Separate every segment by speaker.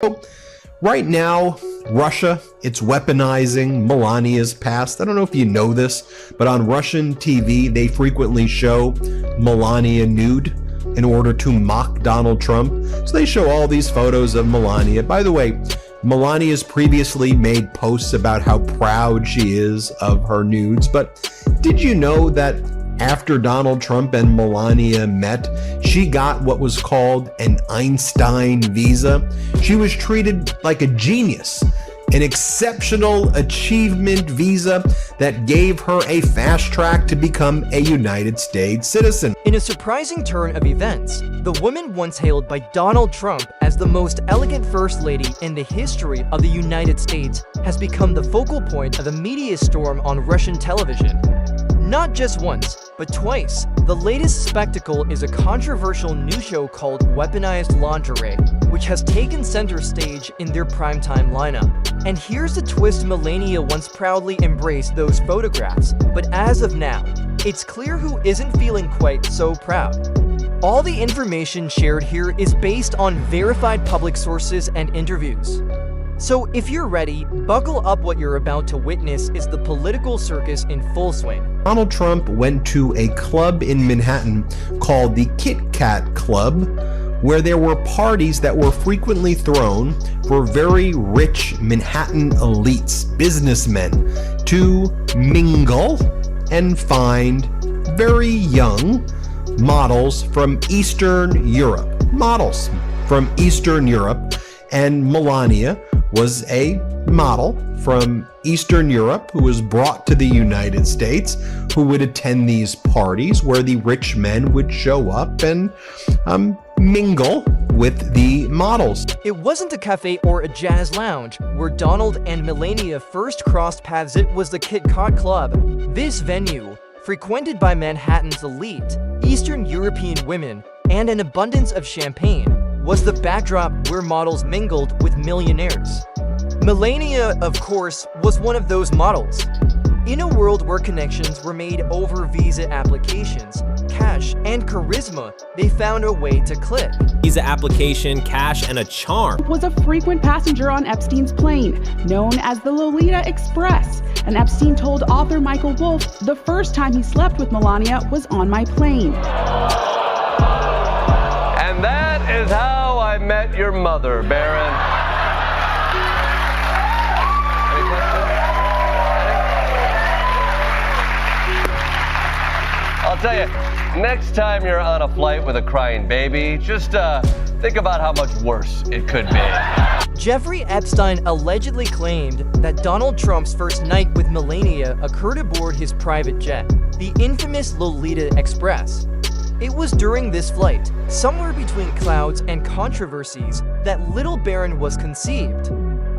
Speaker 1: So, right now, Russia, it's weaponizing Melania's past. I don't know if you know this, but on Russian TV, they frequently show Melania nude in order to mock Donald Trump. So they show all these photos of Melania. By the way, Melania's previously made posts about how proud she is of her nudes, but did you know that after Donald Trump and Melania met, she got what was called an Einstein visa? She was treated like a genius, an exceptional achievement visa that gave her a fast track to become a United States citizen.
Speaker 2: In a surprising turn of events, the woman once hailed by Donald Trump as the most elegant first lady in the history of the United States has become the focal point of a media storm on Russian television. Not just once, but twice. The latest spectacle is a controversial new show called Weaponized Lingerie, which has taken center stage in their primetime lineup. And here's the twist: Melania once proudly embraced those photographs, but as of now, it's clear who isn't feeling quite so proud. All the information shared here is based on verified public sources and interviews. So if you're ready, buckle up. What you're about to witness is the political circus in full swing.
Speaker 1: Donald Trump went to a club in Manhattan called the Kit Kat Club, where there were parties that were frequently thrown for very rich Manhattan elites, businessmen, to mingle and find very young models from Eastern Europe. Models from Eastern Europe, and Melania was a model from Eastern Europe who was brought to the United States, who would attend these parties where the rich men would show up and mingle with the models.
Speaker 2: It wasn't a cafe or a jazz lounge where Donald and Melania first crossed paths. It was the Kit Kat Club. This venue, frequented by Manhattan's elite, Eastern European women, and an abundance of champagne, was the backdrop where models mingled with millionaires. Melania, of course, was one of those models. In a world where connections were made over visa applications, cash, and charisma, they found a way to click.
Speaker 3: Visa application, cash, and a charm.
Speaker 4: Was a frequent passenger on Epstein's plane, known as the Lolita Express. And Epstein told author Michael Wolff, "The first time he slept with Melania was on my plane."
Speaker 5: And that is how I met your mother, Baron. Any questions? I'll tell you, next time you're on a flight with a crying baby, just think about how much worse it could be.
Speaker 2: Jeffrey Epstein allegedly claimed that Donald Trump's first night with Melania occurred aboard his private jet, the infamous Lolita Express. It was during this flight, somewhere between clouds and controversies, that little Baron was conceived.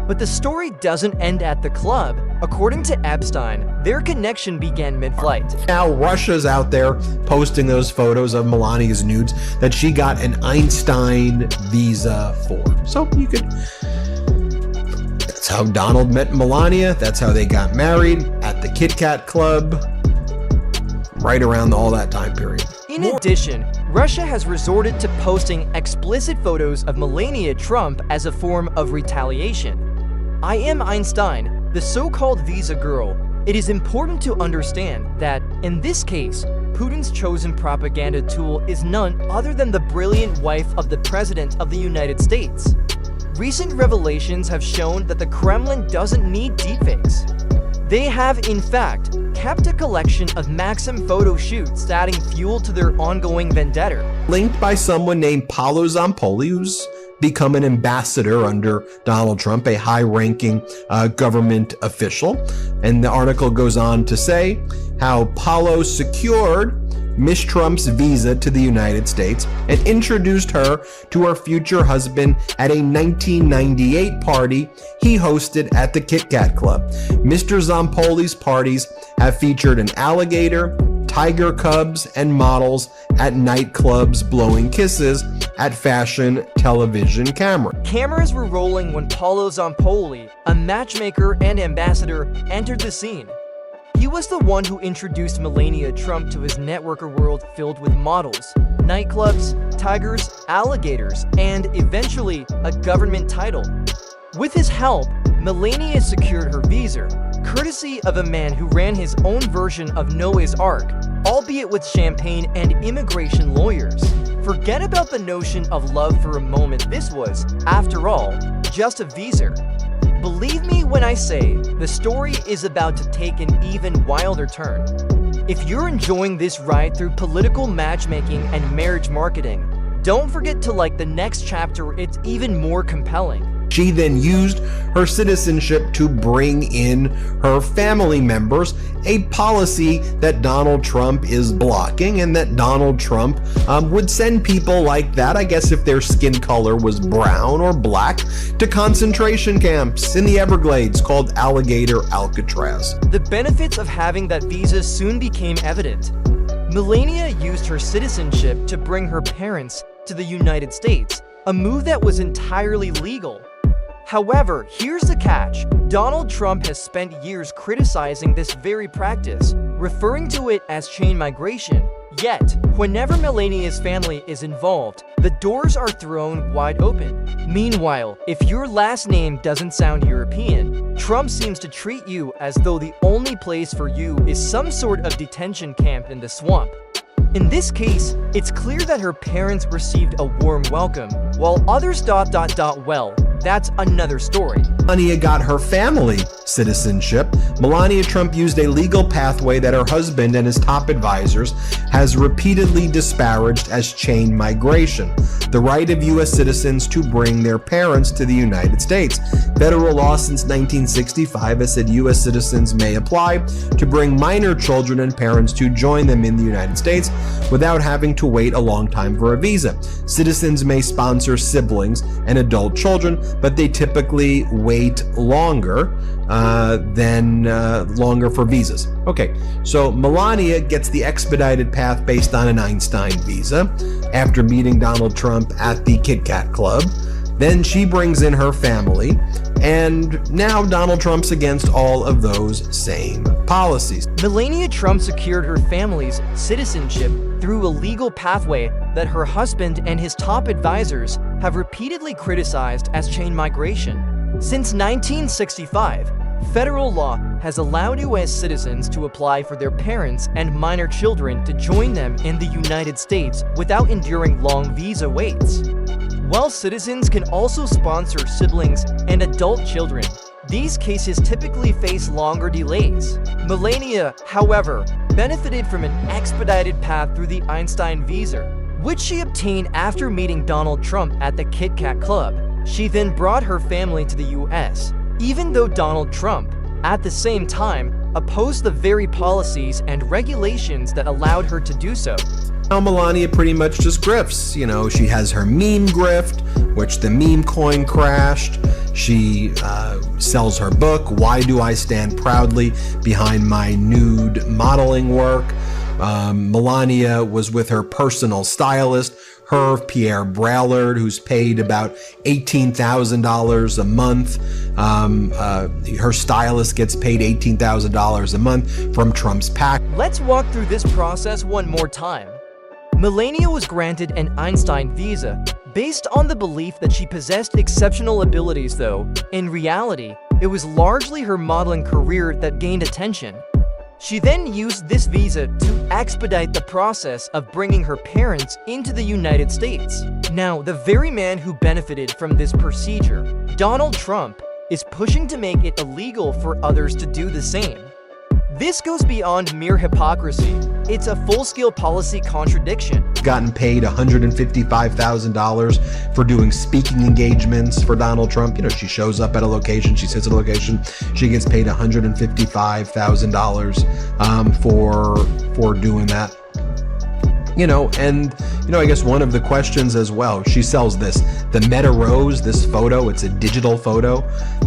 Speaker 2: But the story doesn't end at the club. According to Epstein, their connection began mid-flight.
Speaker 1: Now Russia's out there posting those photos of Melania's nudes that she got an Einstein visa for. So you could... That's how Donald met Melania. That's how they got married at the Kit Kat Club, right around all that time period.
Speaker 2: In addition, Russia has resorted to posting explicit photos of Melania Trump as a form of retaliation. I am Einstein, the so-called visa girl. It is important to understand that, in this case, Putin's chosen propaganda tool is none other than the brilliant wife of the President of the United States. Recent revelations have shown that the Kremlin doesn't need deepfakes. They have, in fact, kept a collection of Maxim photo shoots, adding fuel to their ongoing vendetta.
Speaker 1: Linked by someone named Paolo Zampoli, who's become an ambassador under Donald Trump, a high-ranking government official. And the article goes on to say how Paolo secured Miss Trump's visa to the United States and introduced her to her future husband at a 1998 party he hosted at the Kit Kat Club. Mr. Zampoli's parties have featured an alligator, tiger cubs, and models at nightclubs blowing kisses at fashion television cameras.
Speaker 2: Cameras were rolling when Paolo Zampoli, a matchmaker and ambassador, entered the scene. He was the one who introduced Melania Trump to his networker world filled with models, nightclubs, tigers, alligators, and eventually a government title. With his help, Melania secured her visa, courtesy of a man who ran his own version of Noah's Ark, albeit with champagne and immigration lawyers. Forget about the notion of love for a moment. This was, after all, just a visa. Believe me when I say the story is about to take an even wilder turn. If you're enjoying this ride through political matchmaking and marriage marketing, don't forget to like the next chapter. It's even more compelling.
Speaker 1: She then used her citizenship to bring in her family members, a policy that Donald Trump is blocking, and that Donald Trump would send people like that, I guess if their skin color was brown or black, to concentration camps in the Everglades called Alligator Alcatraz.
Speaker 2: The benefits of having that visa soon became evident. Melania used her citizenship to bring her parents to the United States, a move that was entirely legal. However, here's the catch. Donald Trump has spent years criticizing this very practice, referring to it as chain migration. Yet, whenever Melania's family is involved, the doors are thrown wide open. Meanwhile, if your last name doesn't sound European, Trump seems to treat you as though the only place for you is some sort of detention camp in the swamp. In this case, it's clear that her parents received a warm welcome, while others ... Well, that's another story.
Speaker 1: Melania got her family citizenship. Melania Trump used a legal pathway that her husband and his top advisors has repeatedly disparaged as chain migration, the right of U.S. citizens to bring their parents to the United States. Federal law since 1965 has said U.S. citizens may apply to bring minor children and parents to join them in the United States without having to wait a long time for a visa. Citizens may sponsor siblings and adult children, but they typically wait longer longer for visas. Okay, so Melania gets the expedited path based on an Einstein visa after meeting Donald Trump at the Kit Kat Club. Then she brings in her family, and now Donald Trump's against all of those same policies.
Speaker 2: Melania Trump secured her family's citizenship through a legal pathway that her husband and his top advisors have repeatedly criticized as chain migration. Since 1965, federal law has allowed U.S. citizens to apply for their parents and minor children to join them in the United States without enduring long visa waits. While citizens can also sponsor siblings and adult children, these cases typically face longer delays. Melania, however, benefited from an expedited path through the Einstein visa, which she obtained after meeting Donald Trump at the Kit Kat Club. She then brought her family to the U.S., even though Donald Trump, at the same time, opposed the very policies and regulations that allowed her to do so.
Speaker 1: Now Melania pretty much just grifts. You know, she has her meme grift, which the meme coin crashed. She sells her book, Why Do I Stand Proudly Behind My Nude Modeling Work. Melania was with her personal stylist, Pierre Brallard, who's paid about $18,000 a month. Her stylist gets paid $18,000 a month from Trump's PAC.
Speaker 2: Let's walk through this process one more time. Melania was granted an Einstein visa based on the belief that she possessed exceptional abilities, though, in reality, it was largely her modeling career that gained attention. She then used this visa to expedite the process of bringing her parents into the United States. Now, the very man who benefited from this procedure, Donald Trump, is pushing to make it illegal for others to do the same. This goes beyond mere hypocrisy. It's a full-scale policy contradiction.
Speaker 1: Gotten paid $155,000 for doing speaking engagements for Donald Trump. You know, she shows up at a location, she sits at a location, she gets paid $155,000 for doing that. You know, and, you know, I guess one of the questions as well, she sells the Meta Rose, this photo, it's a digital photo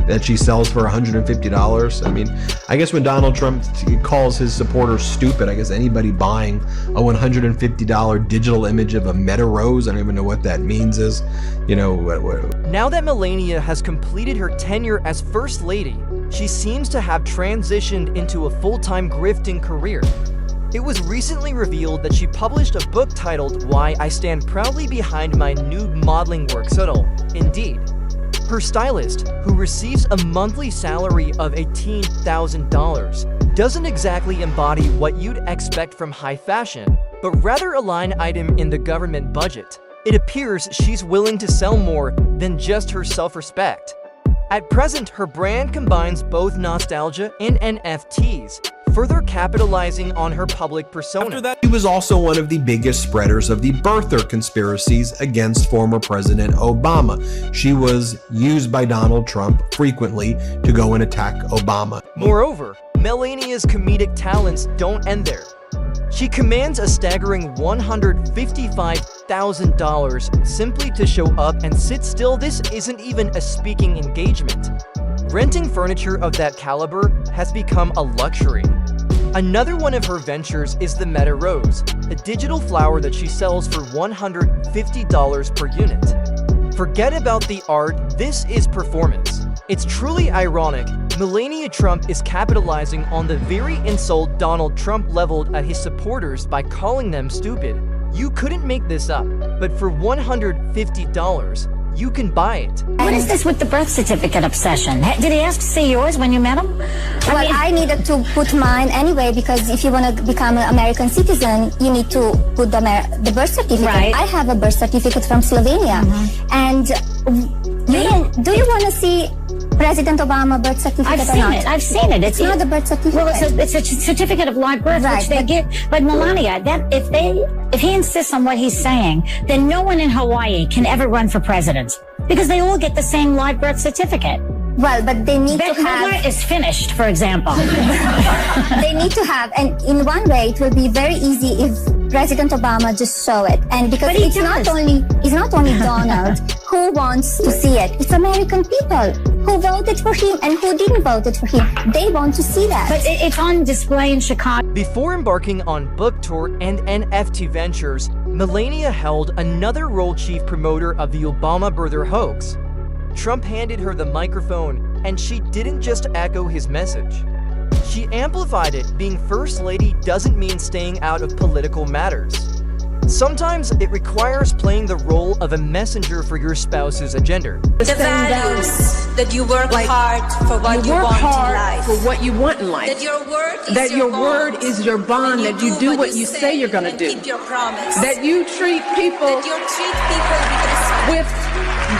Speaker 1: that she sells for $150. I mean, I guess when Donald Trump calls his supporters stupid, I guess anybody buying a $150 digital image of a Meta Rose, I don't even know what that means is, you know.
Speaker 2: Now that Melania has completed her tenure as First Lady, she seems to have transitioned into a full-time grifting career. It was recently revealed that she published a book titled Why I Stand Proudly Behind My Nude Modeling Work. Subtle, indeed. Her stylist, who receives a monthly salary of $18,000, doesn't exactly embody what you'd expect from high fashion, but rather a line item in the government budget. It appears she's willing to sell more than just her self-respect. At present, her brand combines both nostalgia and NFTs, further capitalizing on her public persona.
Speaker 1: She was also one of the biggest spreaders of the birther conspiracies against former President Obama. She was used by Donald Trump frequently to go and attack Obama.
Speaker 2: Moreover, Melania's comedic talents don't end there. She commands a staggering $155,000 simply to show up and sit still. This isn't even a speaking engagement. Renting furniture of that caliber has become a luxury. Another one of her ventures is the Meta Rose, a digital flower that she sells for $150 per unit. Forget about the art, this is performance. It's truly ironic, Melania Trump is capitalizing on the very insult Donald Trump leveled at his supporters by calling them stupid. You couldn't make this up, but for $150, you can buy it.
Speaker 6: What is this with the birth certificate obsession? Did he ask to see yours when you met him?
Speaker 7: I needed to put mine anyway, because if you want to become an American citizen, you need to put the birth certificate.
Speaker 6: Right.
Speaker 7: I have a birth certificate from Slovenia. And do you want to see President Obama birth certificate or not?
Speaker 6: I've seen it. It's
Speaker 7: not a birth certificate.
Speaker 6: Well, it's a certificate of live birth,
Speaker 7: Right,
Speaker 6: which they give. But Melania, if he insists on what he's saying, then no one in Hawaii can ever run for president, because they all get the same live birth certificate.
Speaker 7: Well, but they need
Speaker 6: Bette
Speaker 7: to have...
Speaker 6: Midler is finished, for example.
Speaker 7: They need to have, and in one way, it will be very easy if President Obama just show it. And because it's not only Donald who wants to see it, it's American people who voted for him and who didn't vote for him. They want to see that.
Speaker 6: But it's on display in Chicago.
Speaker 2: Before embarking on book tour and NFT ventures, Melania held another role chief promoter of the Obama birther hoax. Trump handed her the microphone, and she didn't just echo his message. She amplified it. Being First Lady doesn't mean staying out of political matters. Sometimes it requires playing the role of a messenger for your spouse's agenda.
Speaker 8: The values that you work hard for what you want in life.
Speaker 9: For what you want in life.
Speaker 8: That your word is
Speaker 9: that your
Speaker 8: bond.
Speaker 9: word is your bond. That you do what you say you're going to do.
Speaker 8: Keep your promise.
Speaker 9: That you treat people
Speaker 8: with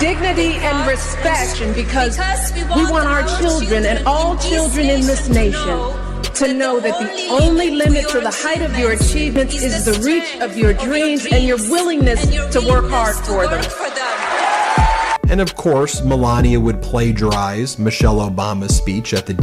Speaker 9: dignity and respect, because we want our children and all children in this nation to know that the only limit to the height of your achievements is the reach of your dreams and your willingness to work hard for them.
Speaker 1: And of course, Melania would plagiarize Michelle Obama's speech at the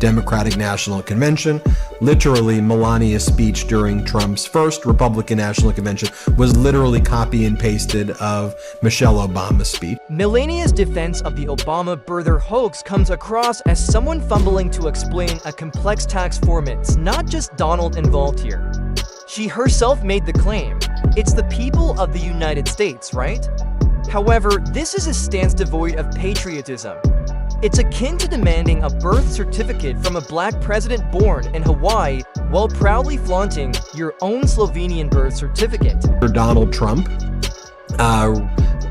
Speaker 1: Democratic National Convention. Literally, Melania's speech during Trump's first Republican National Convention was literally copy and pasted of Michelle Obama's speech.
Speaker 2: Melania's defense of the Obama birther hoax comes across as someone fumbling to explain a complex tax form. It's not just Donald involved here. She herself made the claim. It's the people of the United States, right? However, this is a stance devoid of patriotism. It's akin to demanding a birth certificate from a black president born in Hawaii while proudly flaunting your own Slovenian birth certificate.
Speaker 1: Donald Trump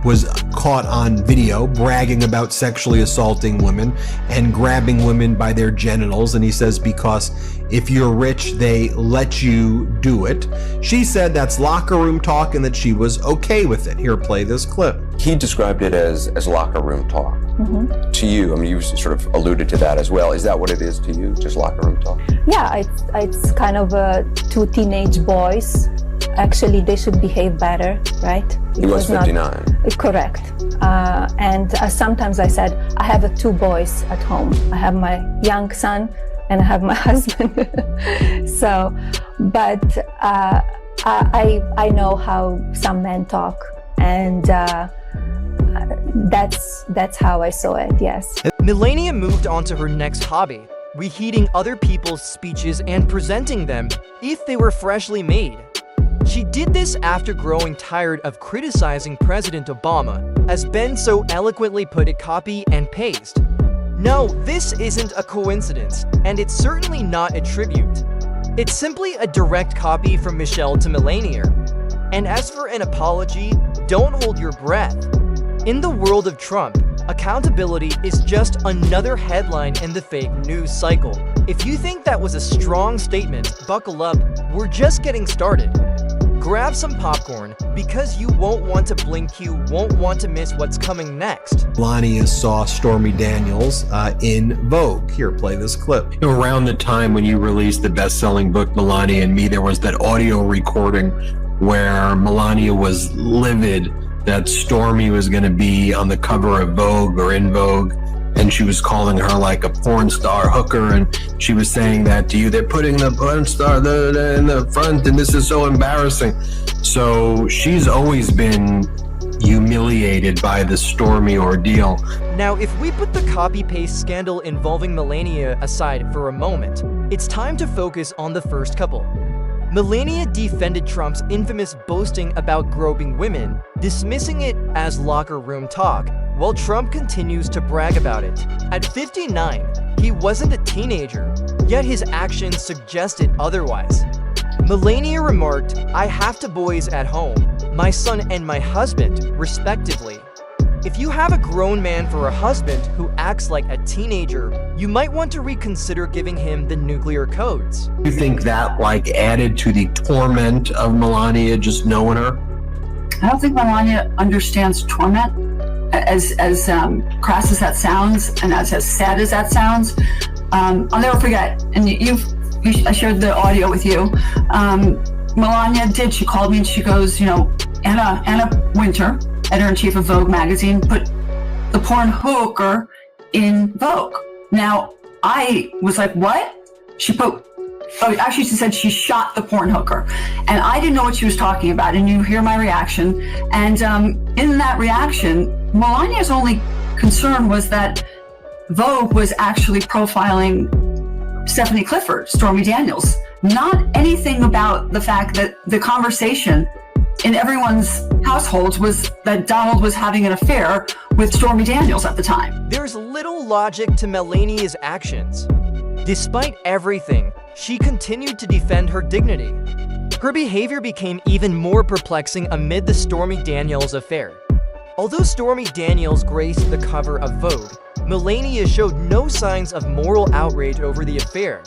Speaker 1: was caught on video bragging about sexually assaulting women and grabbing women by their genitals, and he says because if you're rich, they let you do it. She said that's locker room talk and that she was okay with it. Here, play this clip.
Speaker 10: He described it as locker room talk. Mm-hmm. To you, I mean, you sort of alluded to that as well. Is that what it is to you, just locker room talk?
Speaker 11: Yeah, it's kind of two teenage boys. Actually, they should behave better, right?
Speaker 10: He was 59.
Speaker 11: Correct. And sometimes I said, I have two boys at home. I have my young son and I have my husband. So, but I know how some men talk, and that's how I saw it, yes.
Speaker 2: Melania moved on to her next hobby, reheating other people's speeches and presenting them if they were freshly made. She did this after growing tired of criticizing President Obama, as Ben so eloquently put it, copy and paste. No, this isn't a coincidence, and it's certainly not a tribute. It's simply a direct copy from Michelle to Melania. And as for an apology, don't hold your breath. In the world of Trump, accountability is just another headline in the fake news cycle. If you think that was a strong statement, buckle up, we're just getting started. Grab some popcorn, because you won't want to blink, you won't want to miss what's coming next.
Speaker 1: Melania saw Stormy Daniels in Vogue. Here, play this clip.
Speaker 12: Around the time when you released the best-selling book, Melania and Me, there was that audio recording where Melania was livid that Stormy was going to be on the cover of Vogue or in Vogue, and she was calling her like a porn star hooker, and she was saying that to you. They're putting the porn star in the front, and this is so embarrassing. So she's always been humiliated by the Stormy ordeal.
Speaker 2: Now, if we put the copy-paste scandal involving Melania aside for a moment, it's time to focus on the first couple. Melania defended Trump's infamous boasting about groping women, dismissing it as locker room talk, while Trump continues to brag about it. At 59, he wasn't a teenager, yet his actions suggested otherwise. Melania remarked, "I have two boys at home, my son and my husband, respectively." If you have a grown man for a husband who acts like a teenager, you might want to reconsider giving him the nuclear codes.
Speaker 12: You think that added to the torment of Melania just knowing her?
Speaker 13: I don't think Melania understands torment, as crass as that sounds and as sad as that sounds. I'll never forget, and I shared the audio with you. Melania did, she called me and she goes, Anna Winter, editor-in-chief of Vogue magazine, put the porn hooker in Vogue. Now, I was like, what? She said she shot the porn hooker. And I didn't know what she was talking about, and you hear my reaction. And in that reaction, Melania's only concern was that Vogue was actually profiling Stephanie Clifford, Stormy Daniels. Not anything about the fact that the conversation in everyone's households was that Donald was having an affair with Stormy Daniels at the time.
Speaker 2: There's little logic to Melania's actions. Despite everything, she continued to defend her dignity. Her behavior became even more perplexing amid the Stormy Daniels affair. Although Stormy Daniels graced the cover of Vogue, Melania showed no signs of moral outrage over the affair.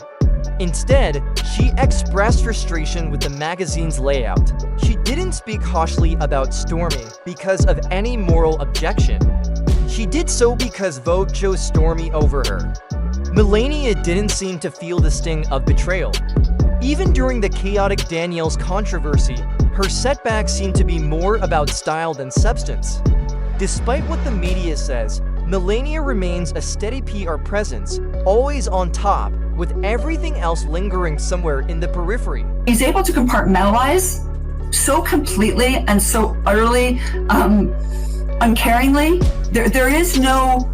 Speaker 2: Instead, she expressed frustration with the magazine's layout. She didn't speak harshly about Stormy because of any moral objection. She did so because Vogue chose Stormy over her. Melania didn't seem to feel the sting of betrayal. Even during the chaotic Daniels controversy, her setbacks seemed to be more about style than substance. Despite what the media says, Melania remains a steady PR presence, always on top, with everything else lingering somewhere in the periphery.
Speaker 13: He's able to compartmentalize so completely and so utterly uncaringly. There is no,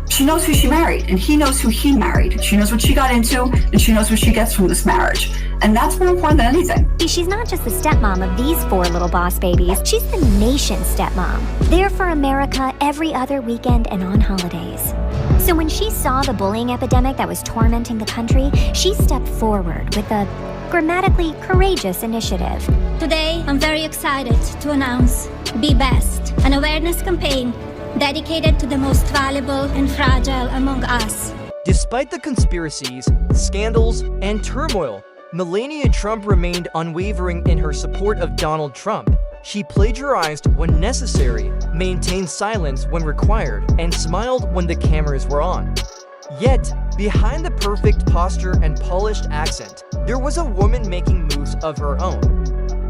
Speaker 13: she knows who she married and he knows who he married. She knows what she got into and she knows what she gets from this marriage. And that's more important than anything.
Speaker 14: She's not just the stepmom of these 4 little boss babies. She's the nation's stepmom. There for America every other weekend and on holidays. So when she saw the bullying epidemic that was tormenting the country, she stepped forward with a grammatically courageous initiative.
Speaker 7: Today, I'm very excited to announce Be Best, an awareness campaign dedicated to the most valuable and fragile among us.
Speaker 2: Despite the conspiracies, scandals, and turmoil, Melania Trump remained unwavering in her support of Donald Trump. She plagiarized when necessary, maintained silence when required, and smiled when the cameras were on. Yet, behind the perfect posture and polished accent, there was a woman making moves of her own.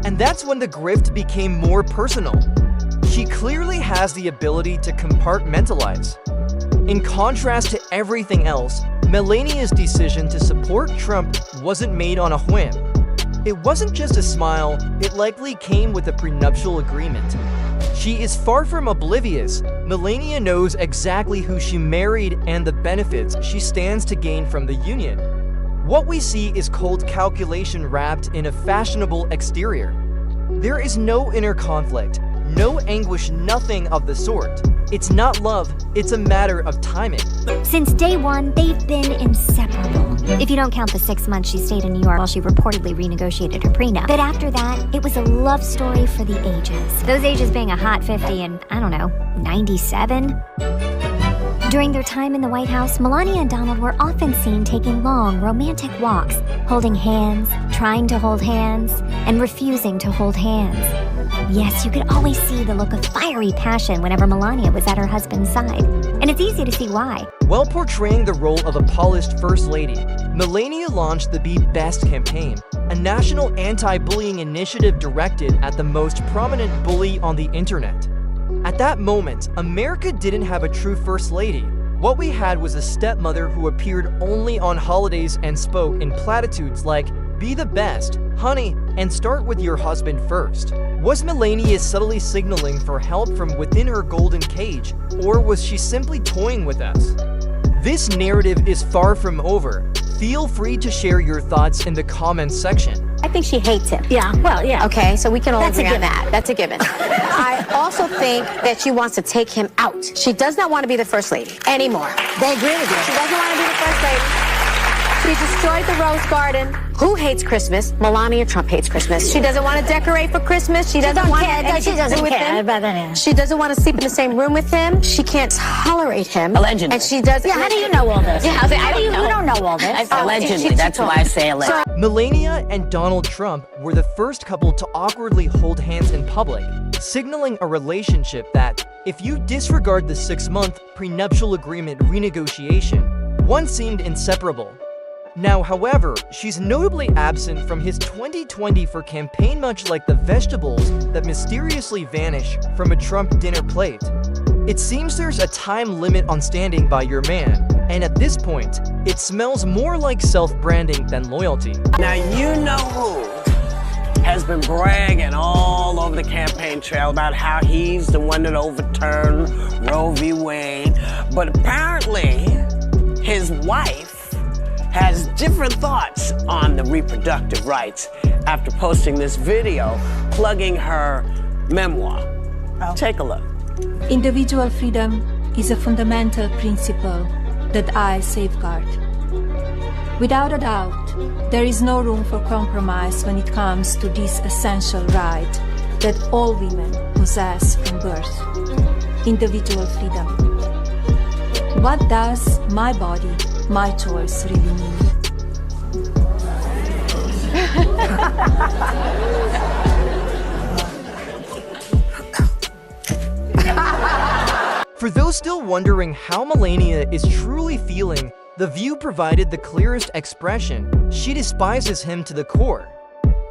Speaker 2: And that's when the grift became more personal. She clearly has the ability to compartmentalize. In contrast to everything else, Melania's decision to support Trump wasn't made on a whim. It wasn't just a smile, it likely came with a prenuptial agreement. She is far from oblivious. Melania knows exactly who she married and the benefits she stands to gain from the union. What we see is cold calculation wrapped in a fashionable exterior. There is no inner conflict, no anguish, nothing of the sort. It's not love, it's a matter of timing.
Speaker 14: Since day one, they've been inseparable. If you don't count the 6 months she stayed in New York while she reportedly renegotiated her prenup. But after that, it was a love story for the ages. Those ages being a hot 50 and, I don't know, 97? During their time in the White House, Melania and Donald were often seen taking long, romantic walks, holding hands, trying to hold hands, and refusing to hold hands. Yes, you could always see the look of fiery passion whenever Melania was at her husband's side. And it's easy to see why.
Speaker 2: While portraying the role of a polished First Lady, Melania launched the Be Best campaign, a national anti-bullying initiative directed at the most prominent bully on the internet. At that moment, America didn't have a true First Lady. What we had was a stepmother who appeared only on holidays and spoke in platitudes like, "Be the best, honey, and start with your husband first." Was Melania subtly signaling for help from within her golden cage, or was she simply toying with us? This narrative is far from over. Feel free to share your thoughts in the comments section.
Speaker 15: I think she hates him.
Speaker 6: Yeah, well, yeah.
Speaker 15: Okay, so we can all
Speaker 6: That's a
Speaker 15: agree on
Speaker 6: given.
Speaker 15: that. That's a given. I also think that she wants to take him out. She does not want to be the First Lady anymore.
Speaker 6: They agree with you.
Speaker 15: She doesn't want to be the First Lady. She destroyed the Rose Garden. Who hates Christmas? Melania Trump hates Christmas. She doesn't want to decorate for Christmas. She doesn't want anything to do with him. She doesn't want to sleep in the same room with him. She can't tolerate him.
Speaker 6: Allegedly.
Speaker 15: And she does.
Speaker 6: Yeah, how do you know all this?
Speaker 15: Yeah, I don't know.
Speaker 6: You don't know all this.
Speaker 15: Allegedly.
Speaker 6: That's why I say allegedly.
Speaker 2: Melania and Donald Trump were the first couple to awkwardly hold hands in public, signaling a relationship that, if you disregard the 6-month prenuptial agreement renegotiation, one seemed inseparable. Now, however, she's notably absent from his 2020 for campaign, much like the vegetables that mysteriously vanish from a Trump dinner plate. It seems there's a time limit on standing by your man, and at this point, it smells more like self-branding than loyalty.
Speaker 16: Now you know who has been bragging all over the campaign trail about how he's the one that overturned Roe v. Wade, but apparently his wife has different thoughts on the reproductive rights after posting this video plugging her memoir. Take a look.
Speaker 11: Individual freedom is a fundamental principle that I safeguard. Without a doubt, there is no room for compromise when it comes to this essential right that all women possess from birth: individual freedom. What does my body, my choice really mean?
Speaker 2: For those still wondering how Melania is truly feeling, The View provided the clearest expression. She despises him to the core.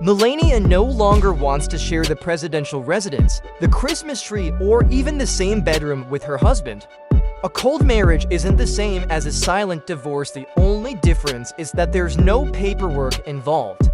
Speaker 2: Melania no longer wants to share the presidential residence, the Christmas tree, or even the same bedroom with her husband. A cold marriage isn't the same as a silent divorce. The only difference is that there's no paperwork involved.